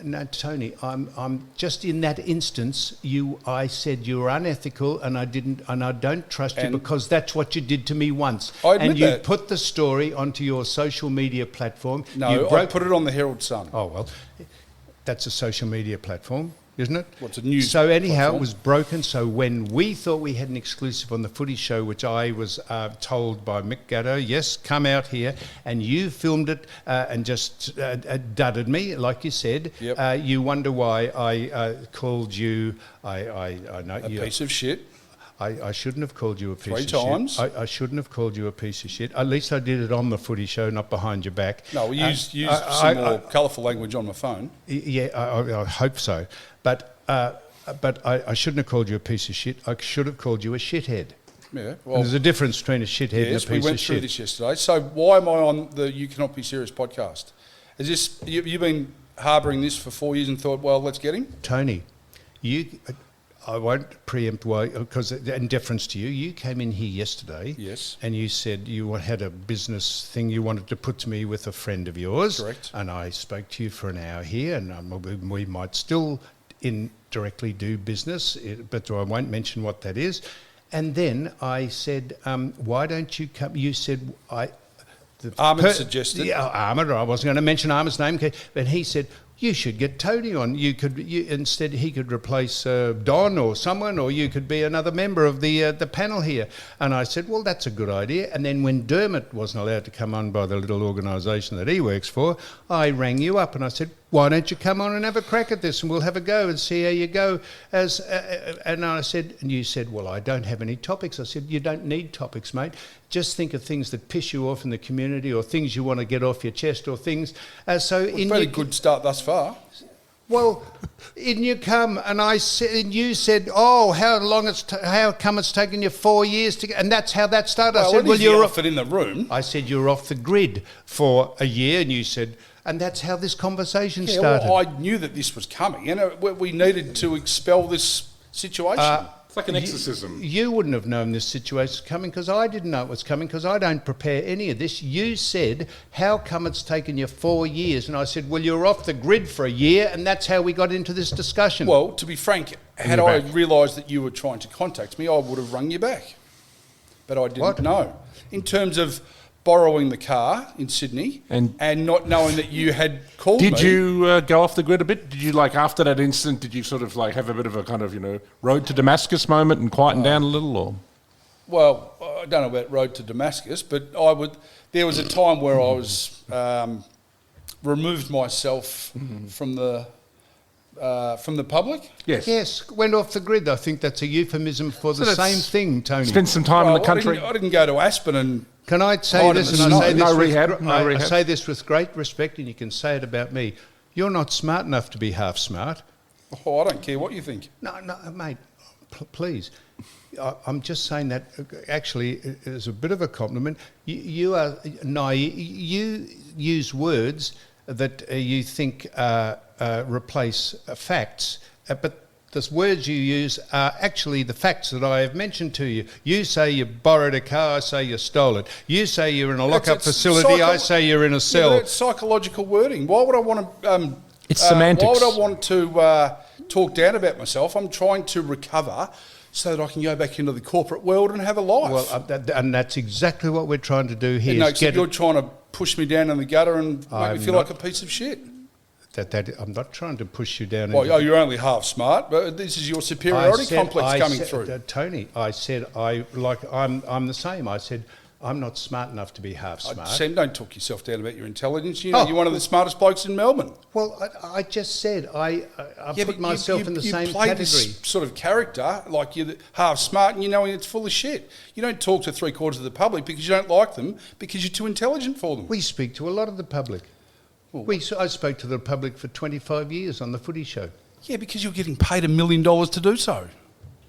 No, Tony. I'm just in that instance. I said you were unethical, and I didn't, and I don't trust you because that's what you did to me once.
I admit
and you
that.
put the story onto your social media platform.
No, I put it on the Herald Sun.
Oh well, that's a social media platform, isn't it?
What's a news
So anyhow,
platform?
it was broken. So when we thought we had an exclusive on the footy show, which I was told by Mick Gatto, yes, come out here, and you filmed it and just dudded me, like you said.
Yep.
You wonder why I called you. I know
A piece of shit.
I shouldn't have called you a piece of shit.
3 times.
I shouldn't have called you a piece of shit. At least I did it on the footy show, not behind your back.
No, we used some more colourful language on my phone.
Yeah, I hope so. But I shouldn't have called you a piece of shit. I should have called you a shithead.
Yeah,
And there's a difference between a shithead and a
yes,
piece
we went
of
through
shit.
this yesterday. So why am I on the You Cannot Be Serious podcast? Is this you've been harbouring this for 4 years and thought, well, let's get him?
Tony, I won't preempt why, because in deference to you, you came in here yesterday.
Yes.
And you said you had a business thing you wanted to put to me with a friend of yours.
Correct.
And I spoke to you for an hour here, and we might still indirectly do business, but I won't mention what that is. And then I said, why don't you come? You said,
Ahmed suggested.
Yeah, Ahmed. I wasn't going to mention Ahmed's name, but he said, you should get Tony on. Instead he could replace Don or someone, or you could be another member of the panel here. And I said, well, that's a good idea. And then when Dermot wasn't allowed to come on by the little organisation that he works for, I rang you up and I said, why don't you come on and have a crack at this, and we'll have a go and see how you go. And I said, and you said, well, I don't have any topics. I said, you don't need topics, mate. Just think of things that piss you off in the community, or things you want to get off your chest, or things.
Very good start thus far.
Well, in you come, and you said, "Oh, how come it's taken you 4 years to get?" And that's how that started.
Well,
I said, "Well,
you're off it in the room."
I said, "You're off the grid for a year," and you said, and that's how this conversation started.
Well, I knew that this was coming, and we needed to expel this situation.
It's like an exorcism.
You wouldn't have known this situation was coming, because I didn't know it was coming, because I don't prepare any of this. You said, how come it's taken you 4 years? And I said, well, you're off the grid for a year, and that's how we got into this discussion.
Well, to be frank, had I realised that you were trying to contact me, I would have rung you back. But I didn't know. In terms of borrowing the car in Sydney and not knowing that you had called me.
Did you go off the grid a bit? Did you, after that incident, did you sort of have a bit of a kind of, road to Damascus moment and quieten down a little, or?
Well, I don't know about road to Damascus, but there was a time where I was removed myself from the public.
Yes, went off the grid. I think that's a euphemism for the same thing, Tony.
Spent some time in the country.
I didn't go to Aspen and...
Can I say this? And I say this with great respect, and you can say it about me. You're not smart enough to be half smart.
Oh, I don't care what you think.
No, mate, please. I'm just saying that actually is a bit of a compliment. You are naive. You use words that you think replace facts, but the words you use are actually the facts that I have mentioned to you. You say you borrowed a car, I say you stole it. You say you're in a lock-up facility, I say you're in a cell.
Yeah, it's psychological wording. Why would I want to...
it's semantics.
Why would I want to talk down about myself? I'm trying to recover so that I can go back into the corporate world and have a life.
Well, and that's exactly what we're trying to do here.
No, except you're trying to push me down in the gutter and make me feel like a piece of shit.
I'm not trying to push you down.
Well, you're only half smart, but this is your superiority complex coming through.
Tony, I said I'm the same. I said I'm not smart enough to be half smart.
Sam, don't talk yourself down about your intelligence. You're one of the smartest blokes in Melbourne.
Well, I just said I put myself in the same category.
This sort of character, like you're half smart, and you know it's full of shit. You don't talk to 3/4 of the public because you don't like them, because you're too intelligent for them.
We speak to a lot of the public. I spoke to the public for 25 years on the Footy Show.
Yeah, because you're getting paid $1 million to do so.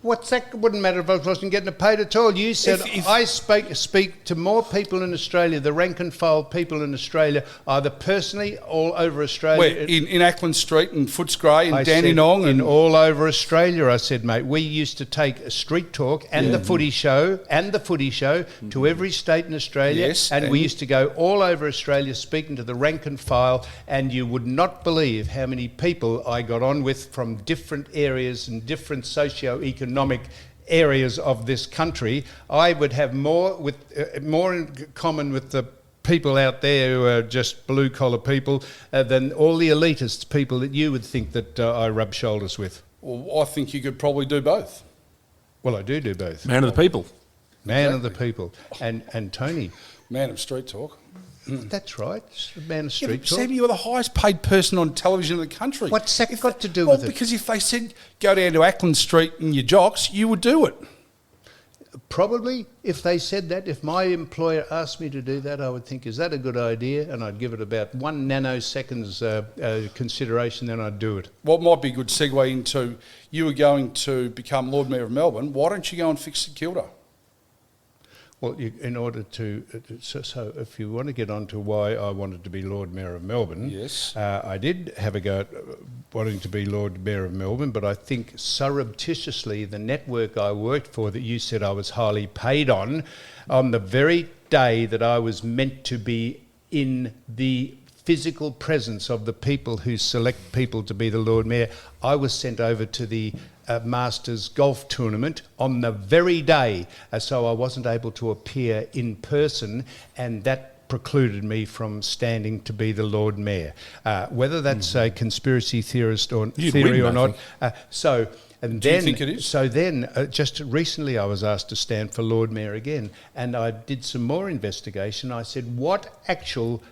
What's that? Wouldn't matter if I wasn't getting paid at all. You said I speak to more people in Australia, the rank and file people in Australia, either personally all over Australia.
Where, in Ackland Street and Footscray and Dandenong and
all over Australia. I said, mate, we used to take a Street Talk and the Footy Show to every state in Australia, and we used to go all over Australia speaking to the rank and file, and you would not believe how many people I got on with from different areas and different socio-economic areas of this country. I would have more in common with the people out there who are just blue-collar people than all the elitist people that you would think that I rub shoulders with.
Well, I think you could probably do both.
Well, I do both.
Man of the people.
Man of the people. And Tony.
Man of street talk.
That's right, man of street talk.
Sam, you're the highest paid person on television in the country.
What's that got to do with it?
Well, because if they said go down to Ackland Street in your jocks, you would do it.
Probably, if they said that, if my employer asked me to do that, I would think, is that a good idea? And I'd give it about 1 nanosecond's consideration, then I'd do it.
What might be a good segue into, you were going to become Lord Mayor of Melbourne. Why don't you go and fix St Kilda?
Well, in order to, so if you want to get on to why I wanted to be Lord Mayor of Melbourne,
Yes.
I did have a go at wanting to be Lord Mayor of Melbourne, but I think surreptitiously the network I worked for that you said I was highly paid on the very day that I was meant to be in the physical presence of the people who select people to be the Lord Mayor, I was sent over to the Masters golf tournament on the very day, so I wasn't able to appear in person, and that precluded me from standing to be the Lord Mayor. Whether that's a conspiracy theorist or theory or not. Do you think it is? So then, just recently I was asked to stand for Lord Mayor again, and I did some more investigation. I said, what actual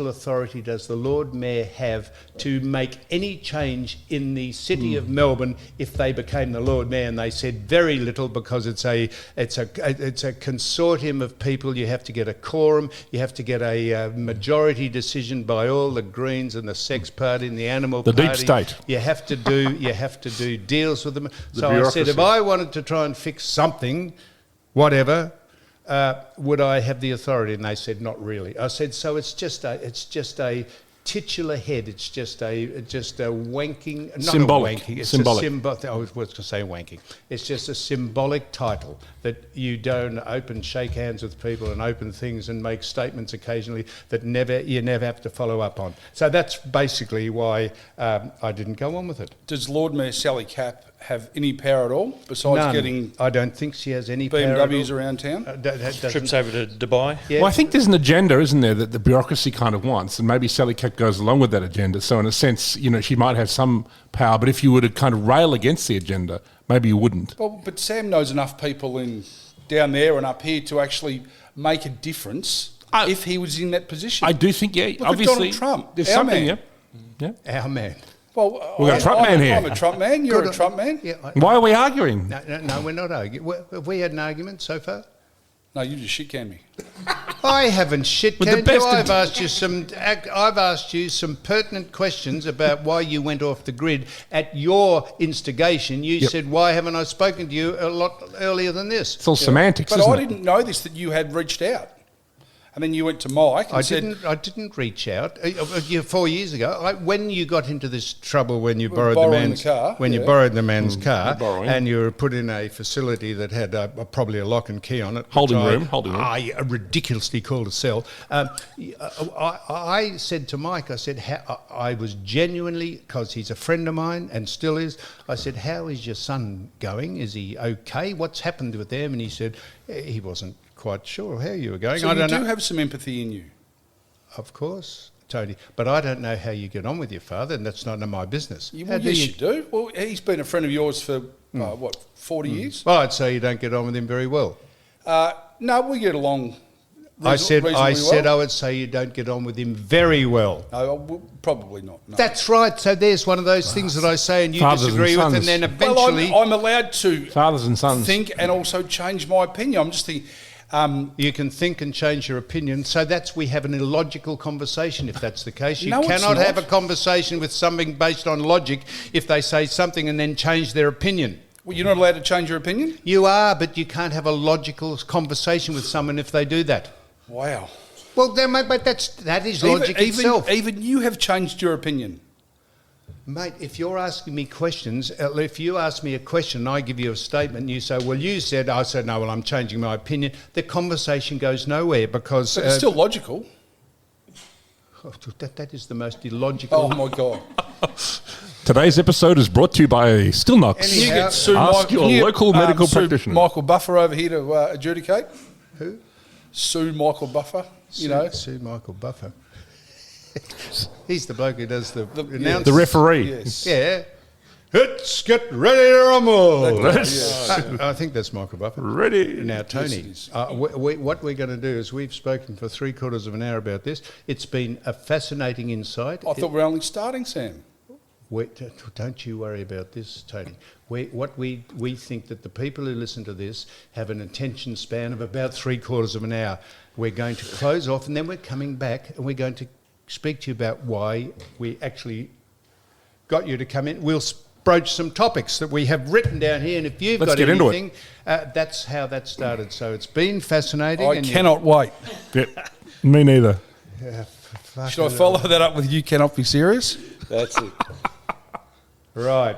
authority does the Lord Mayor have to make any change in the city of Melbourne if they became the Lord Mayor? And they said very little, because it's a consortium of people. You have to get a quorum. You have to get a majority decision by all the Greens and the Sex Party and the Animal Party.
The deep state.
You have to do deals with them. So
bureaucracy.
I said, if I wanted to try and fix something, whatever, would I have the authority? And they said, not really. I said, so it's just a titular head. It's just a wanking, not
symbolic.
a wanking. It's
symbolic.
I was going to say wanking. It's just a symbolic title that you don't shake hands with people and open things and make statements occasionally that you never have to follow up on. So that's basically why I didn't go on with it.
Does Lord Mayor Sally Capp have any power at all besides
None.
getting
I don't think she has any power at
BMWs
all.
around town?
Trips over to Dubai.
Yeah.
Well, I think there's an agenda, isn't there, that the bureaucracy kind of wants, and maybe Sally Capp goes along with that agenda. So in a sense, she might have some power, but if you were to kind of rail against the agenda, maybe you wouldn't.
Well, but Sam knows enough people down there and up here to actually make a difference if he was in that position.
I do think,
Look
obviously,
at Donald Trump,
there's
our
something,
man.
yeah.
Our man.
Well,
We've got a Trump man here.
I'm a Trump man. You're a Trump man.
Yeah,
Why are we arguing?
No, we're not arguing. Have we had an argument so far?
No, you just shit can me.
I haven't shit
With the
canned you.
best
I've asked you some pertinent questions about why you went off the grid. At your instigation, you said, why haven't I spoken to you a lot earlier than this?
It's all semantics,
But
isn't
I
it?
didn't know this, that you had reached out. And then you went to Mike and said...
I didn't reach out. 4 years ago, when you got into this trouble when you borrowed
you
borrowed the man's car,
borrowing.
and you were put in a facility that had probably a lock and key on it.
Holding room.
Ridiculously called a cell. I said to Mike, I said, I was genuinely, because he's a friend of mine and still is, I said, how is your son going? Is he okay? What's happened with them? And he said, he wasn't quite sure how you were going.
So
I
you
don't
do
know.
have some empathy in you.
Of course, Tony. But I don't know how you get on with your father, and that's not my business.
Well, yes, you do. Well, he's been a friend of yours for, 40 years?
Well, I'd say you don't get on with him very well.
No, we get along
I said
well.
I would say you don't get on with him very well.
No, probably not. No.
That's right. So there's one of those things that I say and you
Fathers
disagree
and
with, and
sons.
then eventually...
Well, I'm allowed to
Fathers and sons.
think and also change my opinion. I'm just thinking...
you can think and change your opinion. So we have an illogical conversation if that's the case. You
No, it's
cannot
not.
have a conversation with something based on logic if they say something and then change their opinion.
Well, you're not allowed to change your opinion?
You are, but you can't have a logical conversation with someone if they do that.
Wow.
Well, then, mate, but that is logic itself.
Even you have changed your opinion.
Mate, if you're asking me questions, if you ask me a question and I give you a statement and you say, well, you said, I said, no, well, I'm changing my opinion, the conversation goes nowhere because...
But it's still logical.
That is the most illogical...
Oh, my God.
Today's episode is brought to you by Still Knox.
Can you get Sue
Ask your local medical
Sue
practitioner.
Michael Buffer over here to adjudicate?
Who?
Sue Michael Buffer,
Sue Michael Buffer. He's the bloke who does the announcement.
The referee.
Yes.
Yeah. Let's get ready to rumble.
Yes.
I think that's Michael Buffer.
Ready.
Now, Tony,
Yes, it is.
what we're going to do is we've spoken for 3/4 of an hour about this. It's been a fascinating insight.
I thought we're only starting, Sam.
Don't you worry about this, Tony. We think that the people who listen to this have an attention span of about 3/4 of an hour. We're going to close off and then we're coming back and we're going to speak to you about why we actually got you to come in. We'll broach some topics that we have written down here. And if you've
Let's
got
get into it.
anything, that's how that started. So it's been fascinating.
I cannot wait.
Yep. Me neither.
Should I follow that up with you cannot be serious?
That's it.
Right.